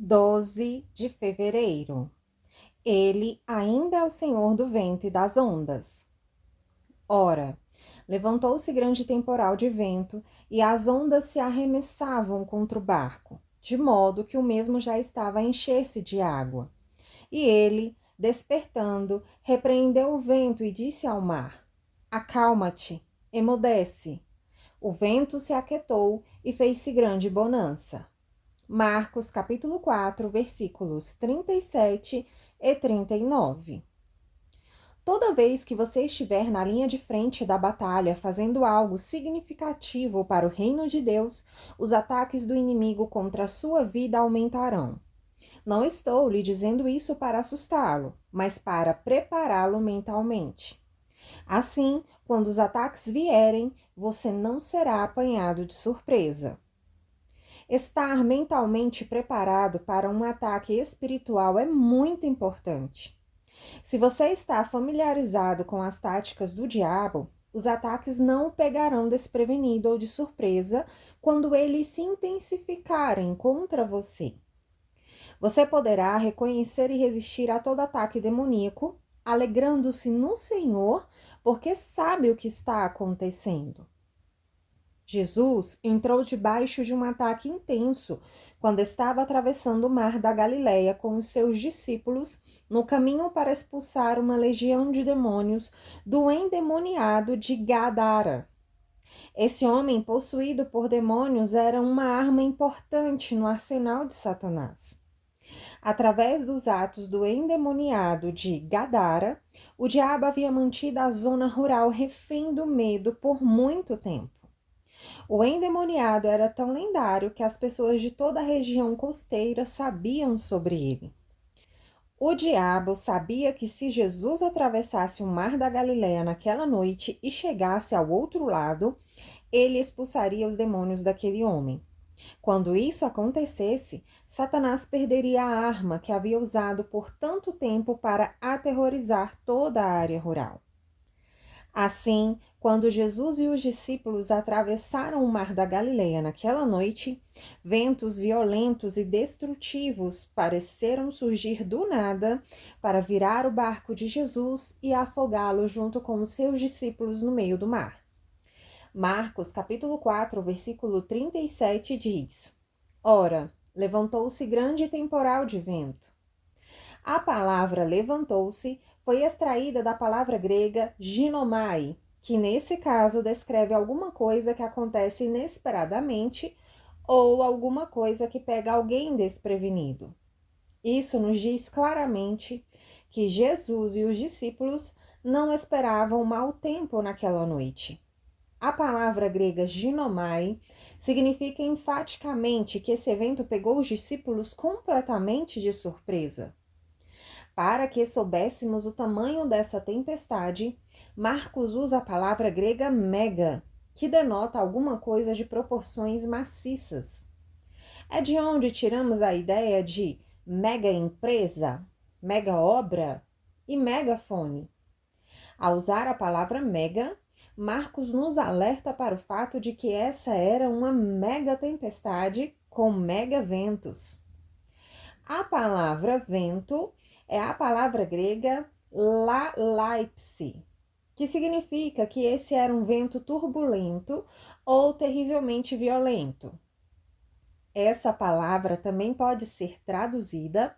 12 de fevereiro. Ele ainda é o Senhor do vento e das ondas. Ora, levantou-se grande temporal de vento, e as ondas se arremessavam contra o barco, de modo que o mesmo já estava a encher-se de água. E ele, despertando, repreendeu o vento e disse ao mar: Acalma-te, emudece. O vento se aquietou e fez-se grande bonança. Marcos capítulo 4, versículos 37 e 39. Toda vez que você estiver na linha de frente da batalha fazendo algo significativo para o reino de Deus, os ataques do inimigo contra a sua vida aumentarão. Não estou lhe dizendo isso para assustá-lo, mas para prepará-lo mentalmente. Assim, quando os ataques vierem, você não será apanhado de surpresa. Estar mentalmente preparado para um ataque espiritual é muito importante. Se você está familiarizado com as táticas do diabo, os ataques não o pegarão desprevenido ou de surpresa quando eles se intensificarem contra você. Você poderá reconhecer e resistir a todo ataque demoníaco, alegrando-se no Senhor, porque sabe o que está acontecendo. Jesus entrou debaixo de um ataque intenso quando estava atravessando o mar da Galileia com os seus discípulos no caminho para expulsar uma legião de demônios do endemoniado de Gadara. Esse homem possuído por demônios era uma arma importante no arsenal de Satanás. Através dos atos do endemoniado de Gadara, o diabo havia mantido a zona rural refém do medo por muito tempo. O endemoniado era tão lendário que as pessoas de toda a região costeira sabiam sobre ele. O diabo sabia que se Jesus atravessasse o mar da Galileia naquela noite e chegasse ao outro lado, ele expulsaria os demônios daquele homem. Quando isso acontecesse, Satanás perderia a arma que havia usado por tanto tempo para aterrorizar toda a área rural. Assim, quando Jesus e os discípulos atravessaram o mar da Galileia naquela noite, ventos violentos e destrutivos pareceram surgir do nada para virar o barco de Jesus e afogá-lo junto com os seus discípulos no meio do mar. Marcos capítulo 4, versículo 37 diz: Ora, levantou-se grande temporal de vento. A palavra levantou-se foi extraída da palavra grega ginomai, que nesse caso descreve alguma coisa que acontece inesperadamente ou alguma coisa que pega alguém desprevenido. Isso nos diz claramente que Jesus e os discípulos não esperavam mau tempo naquela noite. A palavra grega ginomai significa enfaticamente que esse evento pegou os discípulos completamente de surpresa. Para que soubéssemos o tamanho dessa tempestade, Marcos usa a palavra grega mega, que denota alguma coisa de proporções maciças. É de onde tiramos a ideia de mega empresa, mega obra e megafone. Ao usar a palavra mega, Marcos nos alerta para o fato de que essa era uma mega tempestade com mega ventos. A palavra vento é a palavra grega laipsi, que significa que esse era um vento turbulento ou terrivelmente violento. Essa palavra também pode ser traduzida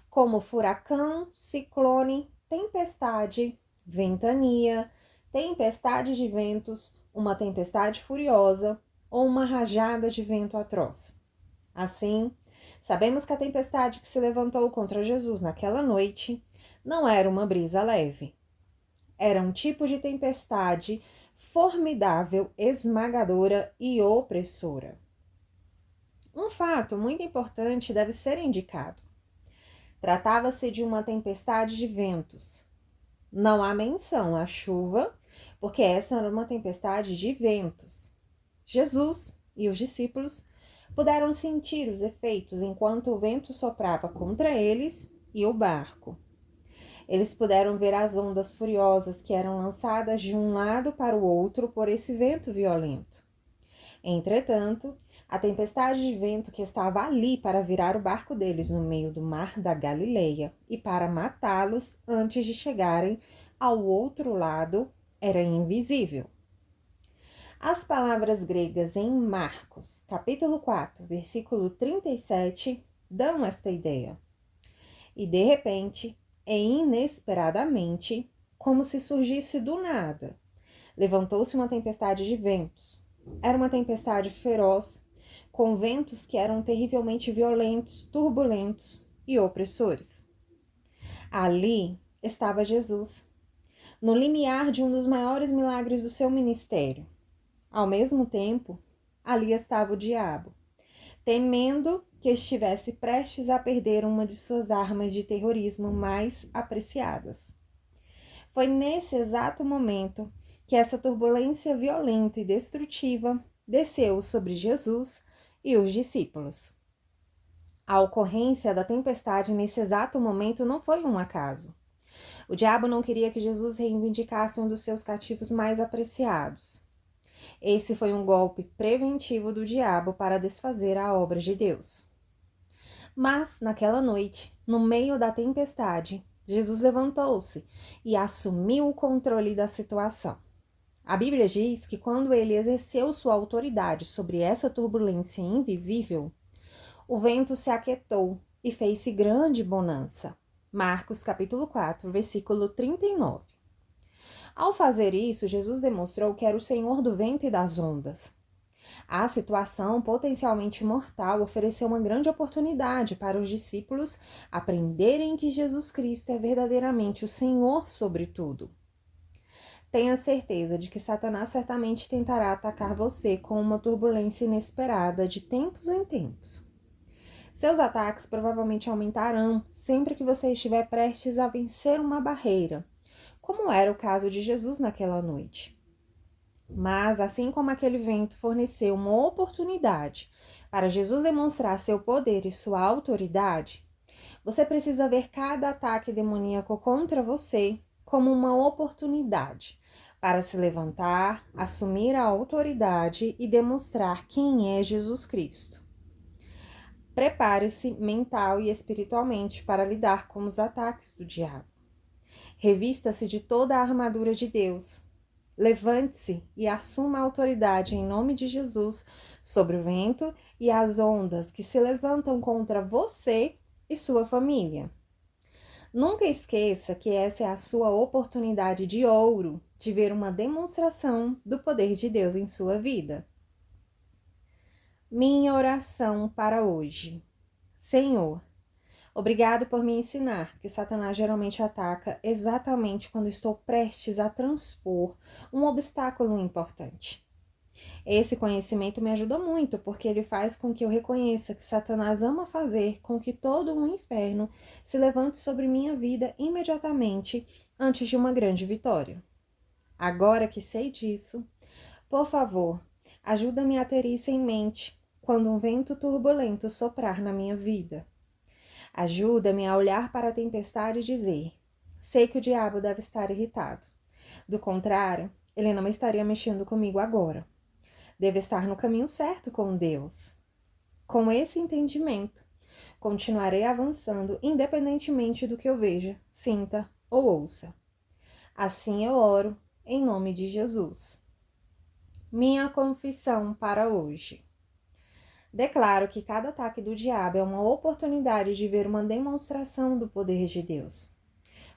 como furacão, ciclone, tempestade, ventania, tempestade de ventos, uma tempestade furiosa ou uma rajada de vento atroz. Assim, sabemos que a tempestade que se levantou contra Jesus naquela noite não era uma brisa leve. Era um tipo de tempestade formidável, esmagadora e opressora. Um fato muito importante deve ser indicado. Tratava-se de uma tempestade de ventos. Não há menção à chuva, porque essa era uma tempestade de ventos. Jesus e os discípulos puderam sentir os efeitos enquanto o vento soprava contra eles e o barco. Eles puderam ver as ondas furiosas que eram lançadas de um lado para o outro por esse vento violento. Entretanto, A tempestade de vento que estava ali para virar o barco deles no meio do mar da Galileia e para matá-los antes de chegarem ao outro lado era invisível. As palavras gregas em Marcos, capítulo 4, versículo 37, dão esta ideia. E de repente, e inesperadamente, como se surgisse do nada, levantou-se uma tempestade de ventos. Era uma tempestade feroz, com ventos que eram terrivelmente violentos, turbulentos e opressores. Ali estava Jesus, no limiar de um dos maiores milagres do seu ministério. Ao mesmo tempo, ali estava o diabo, temendo que estivesse prestes a perder uma de suas armas de terrorismo mais apreciadas. Foi nesse exato momento que essa turbulência violenta e destrutiva desceu sobre Jesus e os discípulos. A ocorrência da tempestade nesse exato momento não foi um acaso. O diabo não queria que Jesus reivindicasse um dos seus cativos mais apreciados. Esse foi um golpe preventivo do diabo para desfazer a obra de Deus. Mas, naquela noite, no meio da tempestade, Jesus levantou-se e assumiu o controle da situação. A Bíblia diz que quando ele exerceu sua autoridade sobre essa turbulência invisível, o vento se aquietou e fez-se grande bonança. Marcos capítulo 4, versículo 39. Ao fazer isso, Jesus demonstrou que era o Senhor do vento e das ondas. A situação potencialmente mortal ofereceu uma grande oportunidade para os discípulos aprenderem que Jesus Cristo é verdadeiramente o Senhor sobre tudo. Tenha certeza de que Satanás certamente tentará atacar você com uma turbulência inesperada de tempos em tempos. Seus ataques provavelmente aumentarão sempre que você estiver prestes a vencer uma barreira, como era o caso de Jesus naquela noite. Mas, assim como aquele vento forneceu uma oportunidade para Jesus demonstrar seu poder e sua autoridade, você precisa ver cada ataque demoníaco contra você como uma oportunidade para se levantar, assumir a autoridade e demonstrar quem é Jesus Cristo. Prepare-se mental e espiritualmente para lidar com os ataques do diabo. Revista-se de toda a armadura de Deus. Levante-se e assuma a autoridade em nome de Jesus sobre o vento e as ondas que se levantam contra você e sua família. Nunca esqueça que essa é a sua oportunidade de ouro de ver uma demonstração do poder de Deus em sua vida. Minha oração para hoje. Senhor, obrigado por me ensinar que Satanás geralmente ataca exatamente quando estou prestes a transpor um obstáculo importante. Esse conhecimento me ajuda muito, porque ele faz com que eu reconheça que Satanás ama fazer com que todo o inferno se levante sobre minha vida imediatamente antes de uma grande vitória. Agora que sei disso, por favor, ajuda-me a ter isso em mente quando um vento turbulento soprar na minha vida. Ajuda-me a olhar para a tempestade e dizer: sei que o diabo deve estar irritado. Do contrário, ele não estaria mexendo comigo agora. Devo estar no caminho certo com Deus. Com esse entendimento, continuarei avançando independentemente do que eu veja, sinta ou ouça. Assim eu oro, em nome de Jesus. Minha confissão para hoje. Declaro que cada ataque do diabo é uma oportunidade de ver uma demonstração do poder de Deus.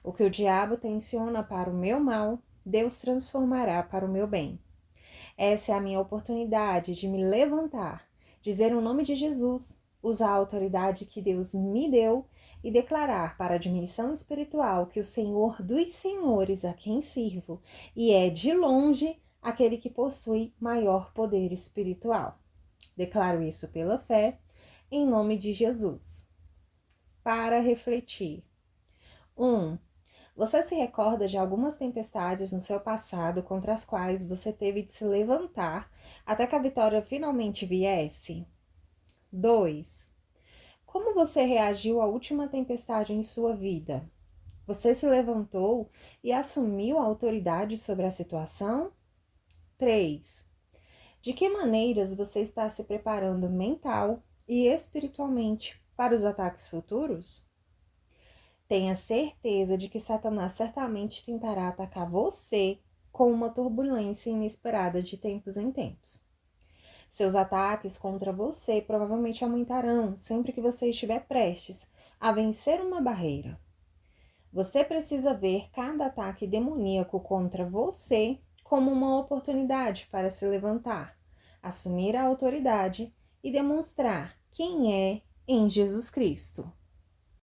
O que o diabo tensiona para o meu mal, Deus transformará para o meu bem. Essa é a minha oportunidade de me levantar, dizer o nome de Jesus, usar a autoridade que Deus me deu e declarar para a dimensão espiritual que o Senhor dos Senhores a quem sirvo e é de longe aquele que possui maior poder espiritual. Declaro isso pela fé, em nome de Jesus. Para refletir. 1. Você se recorda de algumas tempestades no seu passado contra as quais você teve de se levantar até que a vitória finalmente viesse? 2. Como você reagiu à última tempestade em sua vida? Você se levantou e assumiu a autoridade sobre a situação? 3. De que maneiras você está se preparando mental e espiritualmente para os ataques futuros? Tenha certeza de que Satanás certamente tentará atacar você com uma turbulência inesperada de tempos em tempos. Seus ataques contra você provavelmente aumentarão sempre que você estiver prestes a vencer uma barreira. Você precisa ver cada ataque demoníaco contra você como uma oportunidade para se levantar, assumir a autoridade e demonstrar quem é em Jesus Cristo.